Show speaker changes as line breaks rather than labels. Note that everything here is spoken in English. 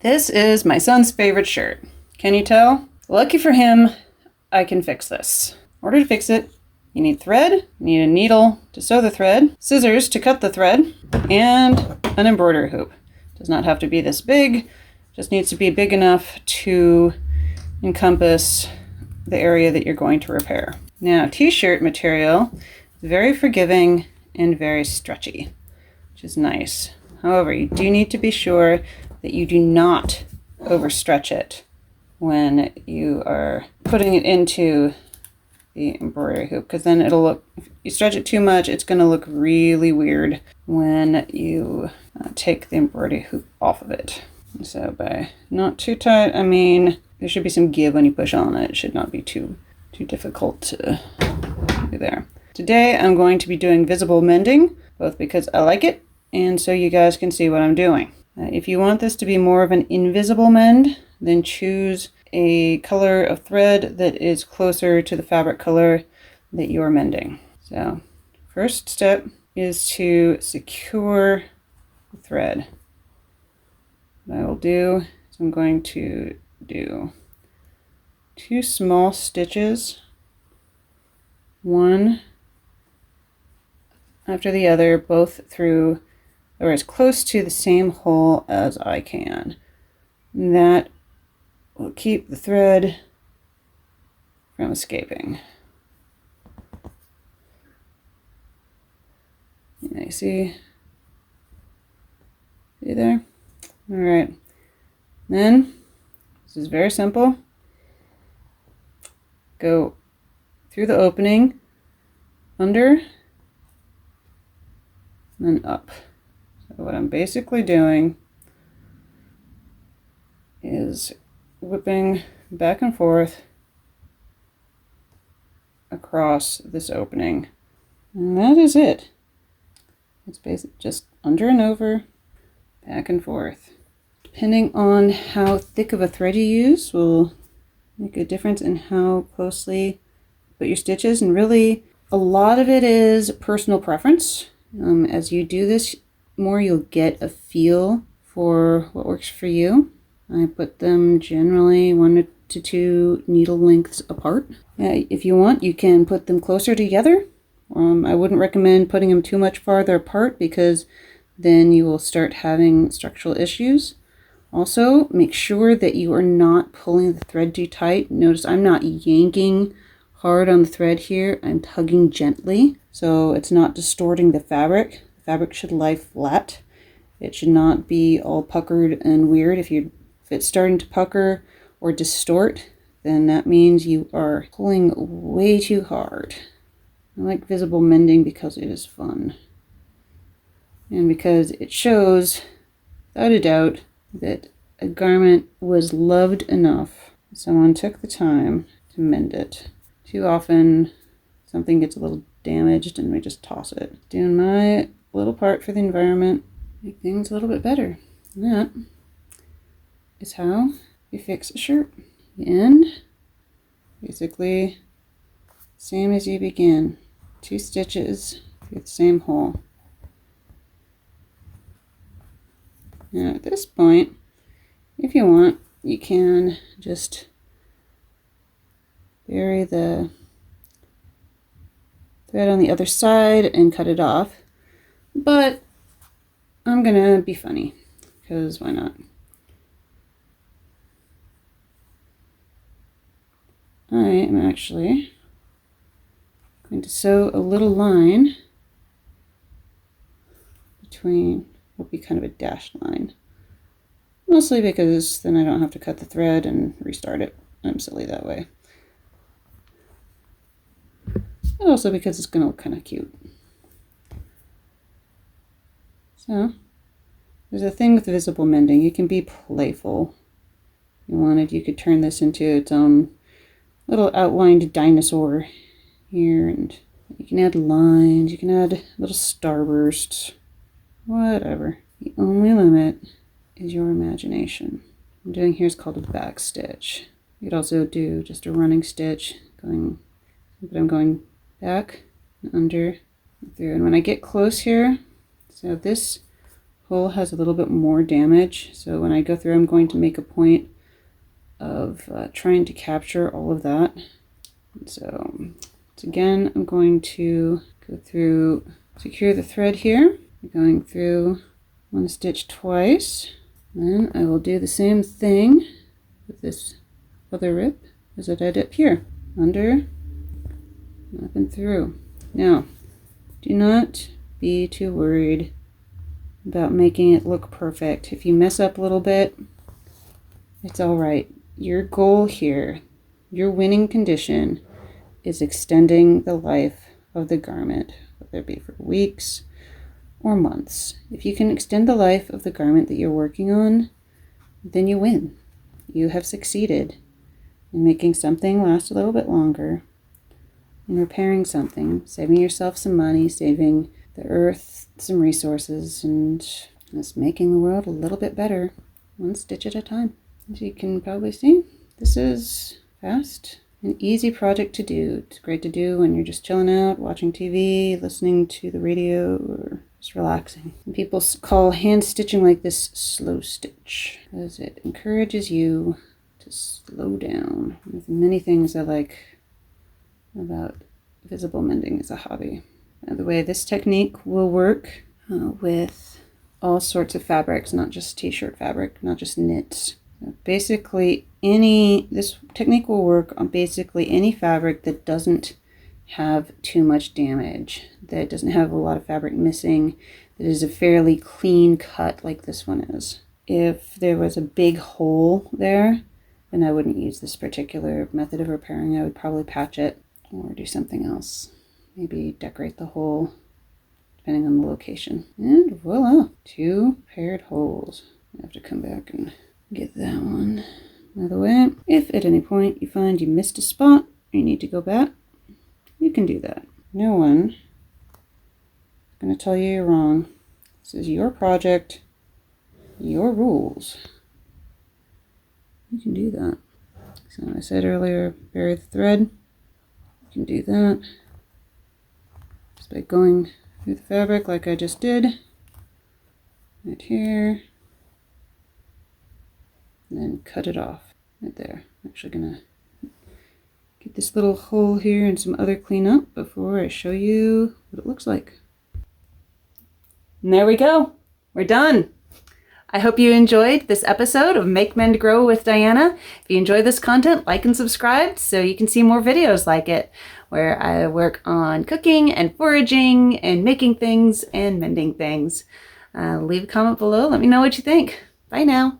This is my son's favorite shirt. Can you tell? Lucky for him, I can fix this. In order to fix it, you need thread, you need a needle to sew the thread, scissors to cut the thread, and an embroidery hoop. It does not have to be this big, just needs to be big enough to encompass the area that you're going to repair. Now, t-shirt material is very forgiving and very stretchy, which is nice. However, you do need to be sure that you do not overstretch it when you are putting it into the embroidery hoop, because then it'll look, if you stretch it too much, it's going to look really weird when you take the embroidery hoop off of it. So by not too tight, I mean there should be some give when you push on it. It should not be too difficult to do there. Today I'm going to be doing visible mending, both because I like it and so you guys can see what I'm doing. If you want this to be more of an invisible mend, then choose a color of thread that is closer to the fabric color that you're mending. So, first step is to secure the thread. What I will do is I'm going to do 2 small stitches, one after the other, both through or as close to the same hole as I can. And that will keep the thread from escaping. Yeah, you see there? All right. Then, this is very simple. Go through the opening, under, and then up. So what I'm basically doing is whipping back and forth across this opening. And that is it. It's basically just under and over, back and forth. Depending on how thick of a thread you use will make a difference in how closely you put your stitches. And really, a lot of it is personal preference. As you do this more, you'll get a feel for what works for you. I put them generally 1 to 2 needle lengths apart. If you want, you can put them closer together. I wouldn't recommend putting them too much farther apart because then you will start having structural issues. Also, make sure that you are not pulling the thread too tight. Notice I'm not yanking hard on the thread here. I'm tugging gently, so it's not distorting the fabric. The fabric should lie flat. It should not be all puckered and weird. If it's starting to pucker or distort, then that means you are pulling way too hard. I like visible mending because it is fun. And because it shows, without a doubt, that a garment was loved enough. Someone took the time to mend it. Too often, something gets a little damaged and we just toss it. Doing my little part for the environment, make things a little bit better. And that is how you fix a shirt. You end, basically, same as you begin. 2 stitches through the same hole. Now at this point, if you want, you can just bury the thread on the other side and cut it off. But I'm gonna be funny, because why not? I am actually going to sew a little line between, will be kind of a dashed line. Mostly because then I don't have to cut the thread and restart it. I'm silly that way. But also because it's going to look kind of cute. So, there's a thing with visible mending. You can be playful. If you wanted, you could turn this into its own little outlined dinosaur here, and you can add lines, you can add little starbursts, whatever. The only limit is your imagination. What I'm doing here is called a back stitch. You could also do just a running stitch, but I'm going back and under and through. And when I get close here, so this hole has a little bit more damage, so when I go through, I'm going to make a point of trying to capture all of that. So again, I'm going to go through, secure the thread here, going through one stitch twice. Then I will do the same thing with this other rip as I did up here, under, up and through. Now, do not be too worried about making it look perfect. If you mess up a little bit, it's all right. Your goal here, your winning condition, is extending the life of the garment, whether it be for weeks or months. If you can extend the life of the garment that you're working on, then you win. You have succeeded in making something last a little bit longer, in repairing something, saving yourself some money, saving the earth some resources, and just making the world a little bit better, one stitch at a time. As you can probably see, this is fast, an easy project to do. It's great to do when you're just chilling out, watching TV, listening to the radio, or just relaxing. And people call hand stitching like this slow stitch, because it encourages you to slow down. There's many things I like about visible mending as a hobby. By the way, this technique will work with all sorts of fabrics, not just t-shirt fabric, not just knits. Basically, this technique will work on basically any fabric that doesn't have too much damage, that doesn't have a lot of fabric missing, that is a fairly clean cut like this one is. If there was a big hole there, then I wouldn't use this particular method of repairing. I would probably patch it or do something else. Maybe decorate the hole, depending on the location. And voila, 2 paired holes. I have to come back and get that one out of the way. If at any point you find you missed a spot or you need to go back, you can do that. No one is going to tell you you're wrong. This is your project, your rules. You can do that. So I said earlier, bury the thread. You can do that just by going through the fabric like I just did. Right here. And then cut it off right there. I'm actually gonna get this little hole here and some other cleanup before I show you what it looks like. And there we go. We're done. I hope you enjoyed this episode of Make, Mend, Grow with Diana. If you enjoy this content, like and subscribe so you can see more videos like it, where I work on cooking and foraging and making things and mending things. Leave a comment below. Let me know what you think. Bye now.